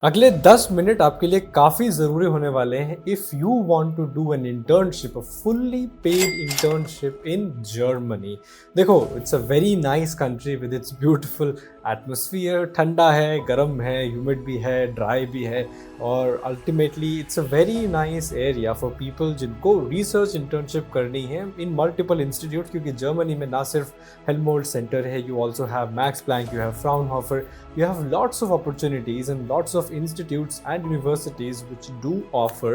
अगले 10 मिनट आपके लिए काफ़ी ज़रूरी होने वाले हैं if you want to do an internship, a fully paid internship in Germany. देखो, it's a very nice country with its beautiful atmosphere. ठंडा है, गर्म है, ह्यूमिड भी है, ड्राई भी है, और ultimately it's a very nice area for people जिनको रिसर्च इंटर्नशिप करनी है इन मल्टीपल इंस्टीट्यूट। क्योंकि जर्मनी में ना सिर्फ हेल्महोल्ट्ज सेंटर है, you also have Max Planck, you have Fraunhofer, you have lots of opportunities and lots of institutes and universities which do offer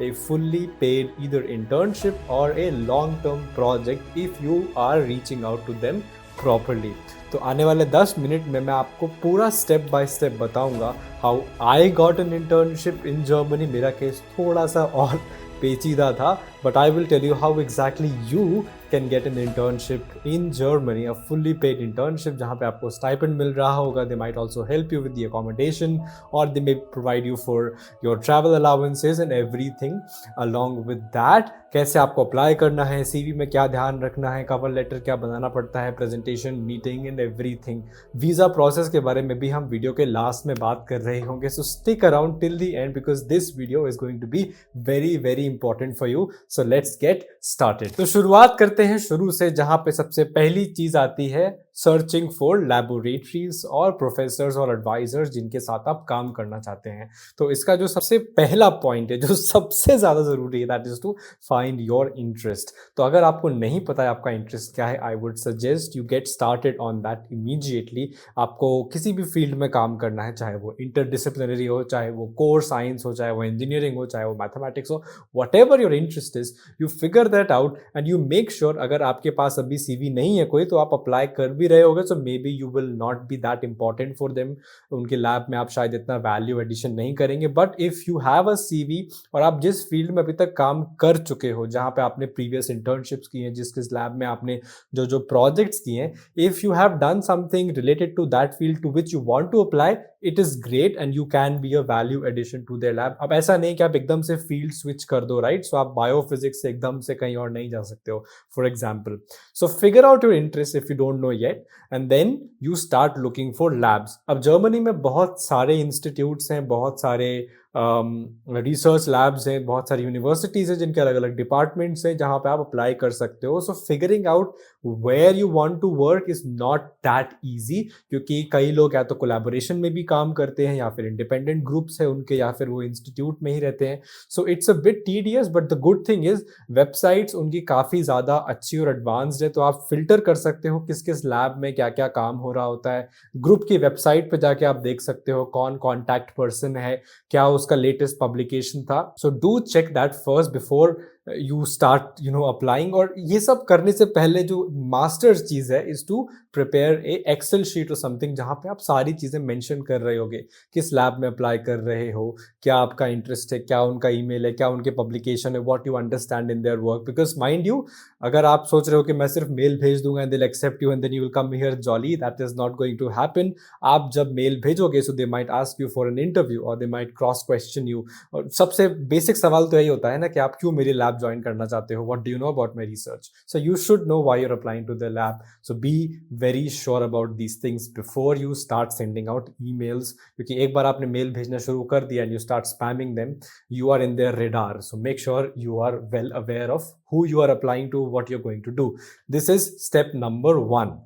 a fully paid either internship or a long term project if you are reaching out to them properly. तो आने वाले 10 minute में मैं आपको पूरा step by step बताऊंगा how I got an internship in Germany. मेरा case थोड़ा सा और पेचीदा था, but I will tell you how exactly you can get an internship in Germany, a fully paid internship जहाँ पे आपको stipend मिल रहा होगा. They might also help you with the accommodation, or they may provide you for your travel allowances and everything along with that. कैसे आपको apply करना है, CV में क्या ध्यान रखना है, कवर लेटर क्या बनाना पड़ता है, presentation, meeting and everything. Visa process के बारे में भी हम वीडियो के लास्ट में बात कर रहे होंगे. So stick around till the end because this video is going to be very very important for you. So let's get started. तो शुरुआत करते हैं शुरू से, जहां पे सबसे पहली चीज आती है सर्चिंग फॉर लैबोरेटरीज और प्रोफेसर्स और एडवाइजर्स जिनके साथ आप काम करना चाहते हैं. तो इसका जो सबसे पहला पॉइंट है, जो सबसे ज्यादा जरूरी है, that is to find your interest. तो अगर आपको नहीं पता है आपका इंटरेस्ट क्या है, I would suggest you get started on that immediately. आपको किसी भी फील्ड में काम करना है, चाहे वो इंटरडिसिप्लिनरी हो, चाहे वो कोर साइंस हो, चाहे वो इंजीनियरिंग हो, चाहे वो मैथमेटिक्स हो, what ever your interest is, you figure that out and you make sure. अगर आपके पास अभी सीवी नहीं है कोई, तो आप अप्लाई कर भी रहे होगे, so maybe you will not be that important for them. उनके लैब में आप शायद इतना वैल्यू एडिशन नहीं करेंगे. But if you have a CV और आप जिस फील्ड में अभी तक काम कर चुके हो, जहां पे आपने प्रीवियस इंटर्नशिप्स की हैं, जिस किस लैब में आपने जो जो प्रोजेक्ट्स किए हैं, if you have done something related to that field to which you want to apply, it is great and you can be a value addition to their lab. अब ऐसा नहीं कि आप एकदम से फील्ड स्विच कर दो, राइट? सो आप बायोफिजिक्स से एकदम से कहीं और नहीं जा सकते हो, for example. So figure out your interest if you don't know yet, and then you start looking for labs. अब जर्मनी में बहुत सारे इंस्टीट्यूट्स हैं, बहुत सारे रिसर्च लैब्स हैं, बहुत सारी यूनिवर्सिटीज़ हैं जिनके अलग अलग डिपार्टमेंट्स हैं जहाँ पे आप अप्लाई कर सकते हो. So figuring out where you want to work is not that easy, क्योंकि कई लोग या तो कोलैबोरेशन में भी काम करते हैं, या फिर इंडिपेंडेंट ग्रुप्स हैं उनके, या फिर वो इंस्टीट्यूट में ही रहते हैं. So it's a bit tedious, but the good thing is websites उनकी काफ़ी ज़्यादा अच्छी और एडवांस्ड है. तो आप फिल्टर कर सकते हो किस किस लैब में क्या क्या काम हो रहा होता है. ग्रुप की वेबसाइट पर जाके आप देख सकते हो कौन कॉन्टैक्ट पर्सन है, क्या उसका लेटेस्ट पब्लिकेशन था. So do check that first before you start applying. और ये सब करने से पहले जो मास्टर्स चीज है is to prepare a Excel sheet और समथिंग, जहां पे आप सारी चीजें मेंशन कर रहे होगे, किस लैब में अप्लाई कर रहे हो, क्या आपका इंटरेस्ट है, क्या उनका ईमेल है, क्या उनके पब्लिकेशन है, what you understand in their work. Because mind you, अगर आप सोच रहे हो कि मैं सिर्फ मेल भेज दूंगा and they will accept you and then you will come here jolly, that is not going to happen. आप जब मेल भेजोगे, so they might ask you for an interview और they might cross question you. और सबसे basic सवाल तो यही होता है ना कि आप क्यों मेरी लैब ज्वाइन करना चाहते हो, what do you know about my research. So you should know why you are applying to the lab. So be very sure about these things before you start sending out emails, क्योंकि एक बार आपने mail भेजना शुरू कर दिया and you start spamming them, you are in their radar. So make sure you are well aware of who you are applying to, what you're going to do. This is step number 1.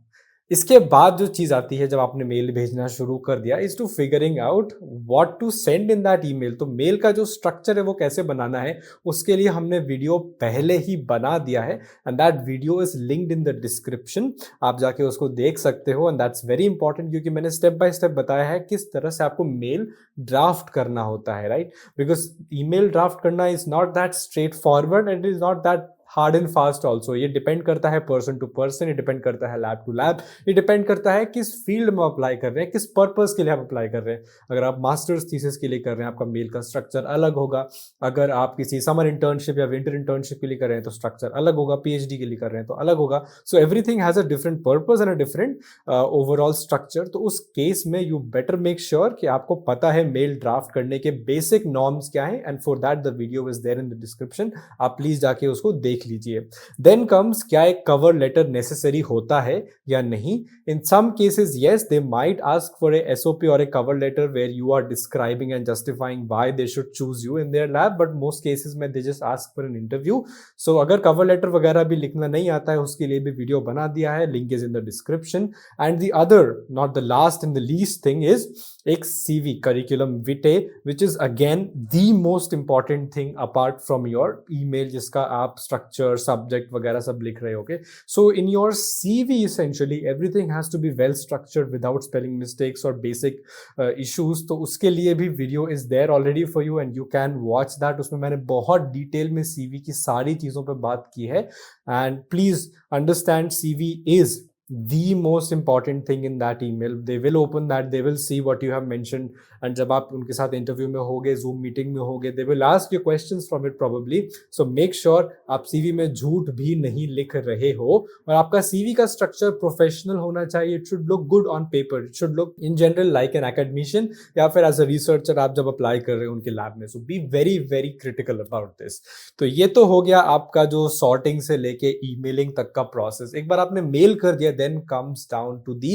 इसके बाद जो चीज आती है जब आपने mail भेजना शुरू कर दिया, is to figuring out what to send in that email. तो मेल का जो स्ट्रक्चर है वो कैसे बनाना है, उसके लिए हमने वीडियो पहले ही बना दिया है and that video is linked in the description. आप जाके उसको देख सकते हो एंड दैट्स वेरी इंपॉर्टेंट, क्योंकि मैंने स्टेप बाय स्टेप बताया है किस तरह से आपको मेल ड्राफ्ट करना होता है, राइट? बिकॉज ईमेल ड्राफ्ट करना is not that straight forward and is not that hard and fast also. ये डिपेंड करता है पर्सन टू पर्सन, ये डिपेंड करता है लैब टू लैब, ये डिपेंड करता है किस फील्ड में अप्लाई कर रहे हैं, किस पर्पस के लिए आप अप्लाई कर रहे हैं. अगर आप मास्टर्स थीसिस के लिए कर रहे हैं, आपका मेल का स्ट्रक्चर अलग होगा. अगर आप किसी समर इंटर्नशिप या विंटर इंटर्नशिप के लिए कर रहे हैं तो स्ट्रक्चर अलग होगा. पीएचडी के लिए कर रहे हैं तो अलग होगा. So everything has a different purpose and a different overall structure. तो उस केस में यू बेटर मेक श्योर कि आपको पता है मेल ड्राफ्ट करने के बेसिक नॉर्म्स क्या है, and for that the video is there in the description. आप प्लीज जाके उसको देख देख लीजिए। देन कम्स क्या एक कवर लेटर नेसेसरी होता है या नहीं। In some cases yes, they might ask for a SOP or a cover letter where you are describing and justifying why they should choose you in their lab, but most cases में they just ask for an interview. So अगर cover letter वगैरह भी लिखना नहीं आता है उसके लिए भी वीडियो बना दिया है, link is in the description. And the other, not the last and the least thing is एक CV curriculum vitae, which is again the most important thing apart from your email जिसका आप structure, subject वगैरह सब लिख रहे होगे. So in your CV essentially everything has to be well structured without spelling mistakes or basic issues. तो उसके लिए भी video is there already for you and you can watch that. उसमें मैंने बहुत डिटेल में CV की सारी चीज़ों पर बात की है. And please understand CV is the most important thing in that email. They will open that, they will see what you have mentioned, and जब आप उनके साथ इंटरव्यू में होगे, जूम मीटिंग में होगे, they will ask you questions from it probably. So make sure आप CV में झूठ भी नहीं लिख रहे हो और आपका CV का स्ट्रक्चर प्रोफेशनल होना चाहिए. It should look good on paper. It should look in general like an academician या फिर as a researcher आप जब अप्लाई कर रहे हो उनके लैब में. So be very very critical about this. तो ये तो हो गया आपका जो सॉर्टिंग से लेके ईमेलिंग तक का प्रोसेस. एक बार आपने मेल कर दिया, then comes down to the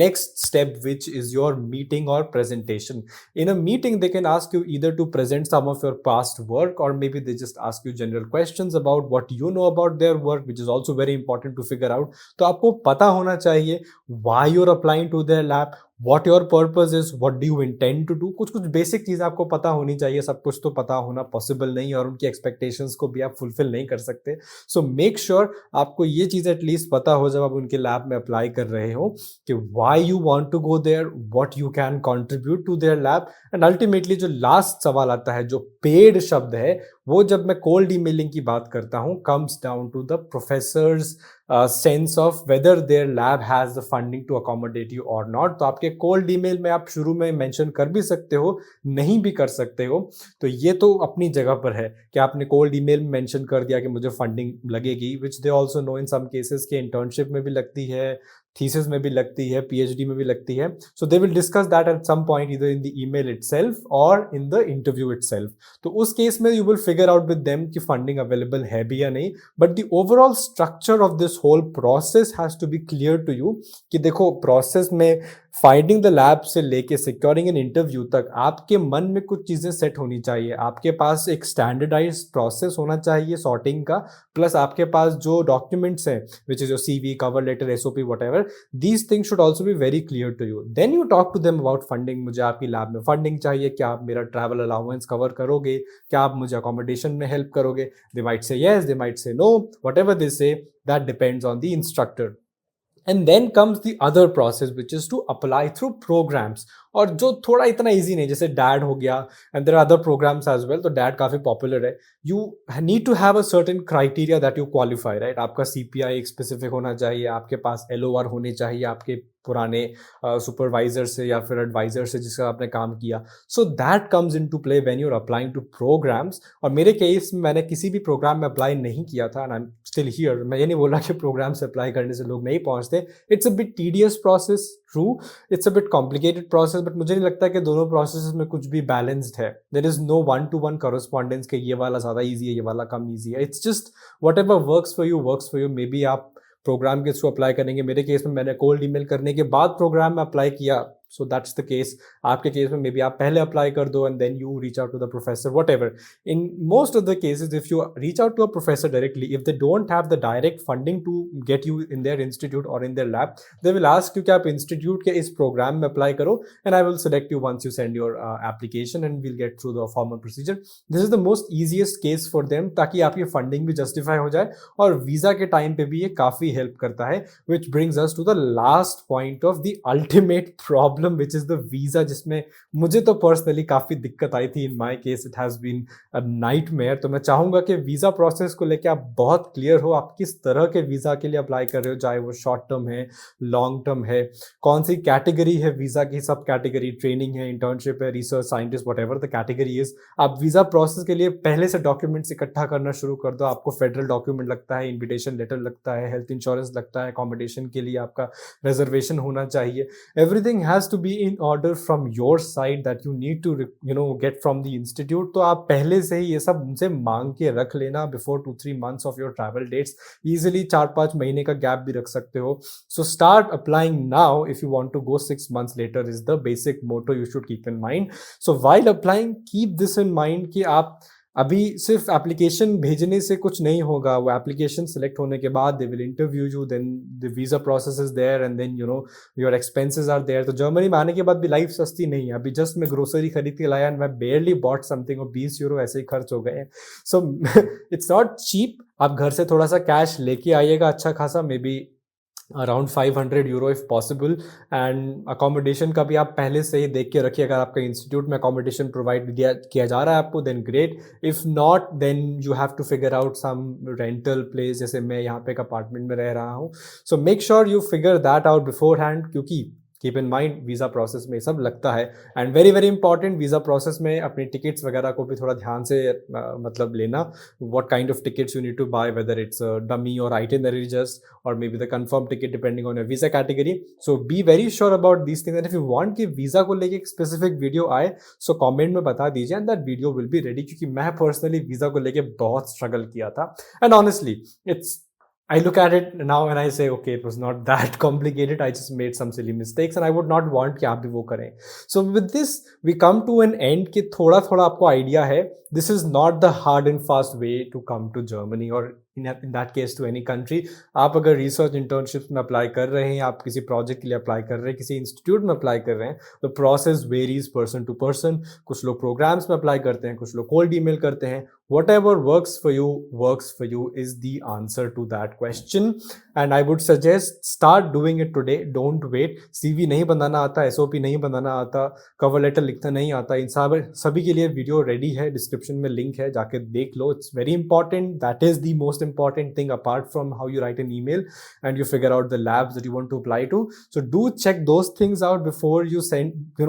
next step, which is your meeting or presentation. In a meeting they can ask you either to present some of your past work or maybe they just ask you general questions about what you know about their work, which is also very important to figure out. तो आपको पता होना चाहिए why you're applying to their lab, what your purpose is, what do you intend to do. कुछ कुछ basic चीज़ आपको पता होनी चाहिए. सब कुछ तो पता होना पॉसिबल नहीं और उनकी एक्सपेक्टेशंस को भी आप फुलफिल नहीं कर सकते. सो मेक श्योर आपको ये चीज़ एटलीस्ट पता हो जब आप उनके लैब में अप्लाई कर रहे हो कि why you want to go there, what you can contribute to their lab. And ultimately जो लास्ट सवाल आता है, जो पेड शब्द है, वो जब मैं कोल्ड ईमेलिंग की बात करता हूँ, comes down to the professor's sense of whether their lab has the funding to accommodate you or not. तो आपके कोल्ड ईमेल में आप शुरू में मेंशन कर भी सकते हो, नहीं भी कर सकते हो. तो ये तो अपनी जगह पर है कि आपने कोल्ड ईमेल में मेंशन कर दिया कि मुझे फंडिंग लगेगी, which they also know in some cases कि इंटर्नशिप में भी लगती है, थीसिस में भी लगती है, पीएचडी में भी लगती है. So they will discuss that at some point either in the email itself और इन द इंटरव्यू इटसेल्फ. तो उस केस में you will figure out with them कि फंडिंग अवेलेबल है भी या नहीं. But the overall structure of this whole process has to be clear to you कि देखो प्रोसेस में फाइंडिंग द लैब से लेके सिक्योरिंग एन इंटरव्यू तक आपके मन में कुछ चीज़ें सेट होनी चाहिए. आपके पास एक स्टैंडर्डाइज्ड प्रोसेस होना चाहिए सॉर्टिंग का, प्लस आपके पास जो डॉक्यूमेंट्स हैं which is your CV, cover letter, SOP, whatever, these things should also be very clear to you. Then you talk to them about funding. मुझे आपकी लैब में फंडिंग चाहिए, क्या आप मेरा ट्रैवल अलाउंस कवर करोगे, क्या आप मुझे अकोमोडेशन में हेल्प करोगे. They might say yes, they might say no, whatever they say, that depends on the instructor. And then comes the other process, which is to apply through programs. और जो थोड़ा इतना easy नहीं, जैसे DAD हो गया, and there are other programs as well. तो DAD काफ़ी popular है. You need to have a certain criteria that you qualify, right? आपका CPI एक specific होना चाहिए, आपके पास LOR होने चाहिए, आपके पुराने सुपरवाइजर से या फिर एडवाइजर से जिसका आपने काम किया. So that comes into play when you are applying to programs. और मेरे केस में मैंने किसी भी प्रोग्राम में अप्लाई नहीं किया था, and I am still here. मैं ये नहीं बोल रहा कि प्रोग्राम से अप्लाई करने से लोग नहीं पहुंचते. It's a bit tedious process, true, it's a bit complicated process, but मुझे नहीं लगता कि दोनों प्रोसेस में कुछ भी बैलेंस्ड है. There is no 1-to-1 correspondence कि ये वाला ज़्यादा ईजी है, ये वाला कम ईजी है. It's just what ever works for you. May be आप प्रोग्राम के थ्रू अप्लाई करेंगे. मेरे केस में मैंने कोल्ड ईमेल करने के बाद प्रोग्राम में अप्लाई किया. So that's the case. आपके केस में मे बी आप पहले अप्लाई कर दो and then you reach out to the professor, whatever. In most of the cases, if you reach out to a professor directly, if they don't have the direct funding to get you in their institute or in their lab, they will ask you कि आप institute के इस program में apply करो and I will select you once you send your application and we'll get through the formal procedure. This is the most easiest case for them ताकि आपकी funding भी justify हो जाए और visa के time पे भी ये काफ़ी help करता है. Which brings us to the last point of the ultimate problem, which is the visa, जिसमें मुझे तो पर्सनली काफ़ी दिक्कत आई थी. In my case it has been a nightmare. तो मैं चाहूँगा कि वीज़ा प्रोसेस को लेके आप बहुत क्लियर हो. आप किस तरह के वीज़ा के लिए अप्लाई कर रहे हो, चाहे वो शॉर्ट टर्म है, लॉन्ग टर्म है, कौन सी कैटेगरी है वीज़ा की, सब कैटेगरी, ट्रेनिंग है, इंटर्नशिप है, research scientist, what ever the category is. आप वीज़ा प्रोसेस के लिए पहले से डॉक्यूमेंट्स इकट्ठा करना शुरू कर दो. आपको फेडरल डॉक्यूमेंट लगता है, इन्विटेशन लेटर लगता है, हेल्थ इंश्योरेंस लगता है, अकोमोडेशन के लिए आपका रिजर्वेशन होना चाहिए. Everything has to be in order from your side that you need to get from the institute. तो आप पहले से ही ये सब उनसे मांग के रख लेना before 2-3 months of your travel dates. Easily 4-5 महीने का गैप भी रख सकते हो. So start applying now if you want to go 6 months later is the basic motto you should keep in mind. So while applying, keep this in mind कि आप अभी सिर्फ एप्लीकेशन भेजने से कुछ नहीं होगा. वो एप्लीकेशन सिलेक्ट होने के बाद they will interview you, then the visa process is there and then your expenses are there. तो जर्मनी में आने के बाद भी लाइफ सस्ती नहीं है. अभी जस्ट मैं ग्रोसरी खरीद के लाया एंड मैं बेयरली बॉट समथिंग और 20 यूरो ऐसे ही खर्च हो गए हैं. So it's not cheap. आप घर से थोड़ा सा कैश लेके आइएगा अच्छा खासा, may be around 500 euro if possible. And accommodation का भी आप पहले से ही देख के रखिए. अगर आपका इंस्टीट्यूट में अकोमोडेशन प्रोवाइड किया जा रहा है आपको, then great. If not, then you have to figure out some rental place. जैसे मैं यहाँ पे एक अपार्टमेंट में रह रहा हूँ. So make sure you figure that out beforehand, क्योंकि keep in mind visa process में सब लगता है. And very very important, visa process में अपनी टिकट्स वगैरह को भी थोड़ा ध्यान से मतलब लेना. What kind of tickets you need to buy, whether it's dummy or itinerary just or maybe the confirm ticket depending on your visa category. So be very sure about these things. And if you want कि visa को लेके एक specific video आए, सो comment में बता दीजिए and that video will be ready. क्योंकि मैं पर्सनली वीज़ा को लेके बहुत स्ट्रगल किया था. And honestly I look at it now and I say, okay, it was not that complicated. I just made some silly mistakes and I would not want कि आप भी वो करें. So with this, we come to an end कि थोड़ा थोड़ा आपको idea है. This is not the hard and fast way to come to Germany or in that case to any country. आप अगर research internships में apply कर रहे हैं, आप किसी project के लिए apply कर रहे हैं, किसी institute में apply कर रहे हैं, the process varies person to person. कुछ लोग programs में apply करते हैं, कुछ लोग cold email करते हैं. Whatever works for you is the answer to that question. And I would suggest start doing it today. Don't wait. CV नहीं बनाना आता, SOP नहीं बनाना आता, cover letter लिखना नहीं आता, इन सभी के लिए वीडियो रेडी है. डिस्क्रिप्शन में लिंक है, जाके देख लो. It's very important. That is the most important thing apart from how you write an email and you figure out the labs that you want to apply to. So do check those things out before you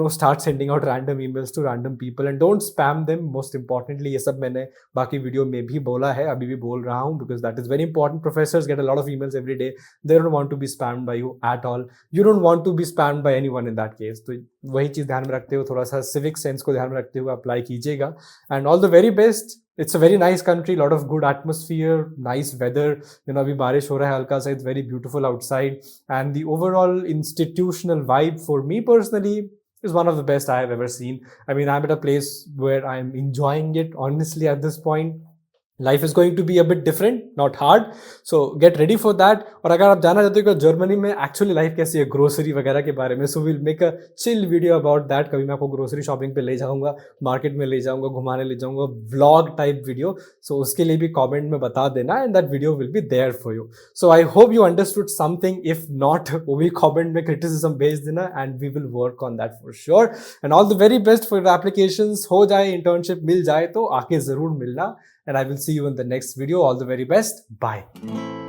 start sending out random emails to random people and don't spam them. Most importantly, ये सब मैंने बाकी video में भी बोला है, अभी भी बोल रहा हूँ, because that is very important. Professors get a lot of emails every day. They don't want to be spammed by you at all. You don't want to be spammed by anyone in that case. तो वही चीज़ ध्यान में रखते हुए, थोड़ा सा civic sense को ध्यान में रखते हुए अप्लाई कीजिएगा. And all the very best. It's a very nice country, lot of good atmosphere, nice weather. अभी बारिश हो रहा है हल्का सा. It's very beautiful outside. And the overall institutional vibe for me personally is one of the best I have ever seen. I mean, I'm at a place where I'm enjoying it, honestly, at this point. Life is going to be a bit different, not hard. So get ready for that. और अगर आप जानना चाहते हो कि Germany में actually life कैसी है ग्रोसरी वगैरह के बारे में, so will make a chill video about that. कभी मैं आपको ग्रोसरी शॉपिंग पे ले जाऊंगा, मार्केट में ले जाऊंगा, घुमाने ले जाऊंगा, व्लॉग टाइप वीडियो. सो उसके लिए भी कमेंट में बता देना and that video will be there for you. So I hope you understood something. If not, वो भी कमेंट में क्रिटिसिज्म भेज देना and we will work on that for sure. And all the very best for applications. हो जाए, internship मिल जाए तो आके जरूर मिलना. And I will see you in the next video. All the very best. Bye.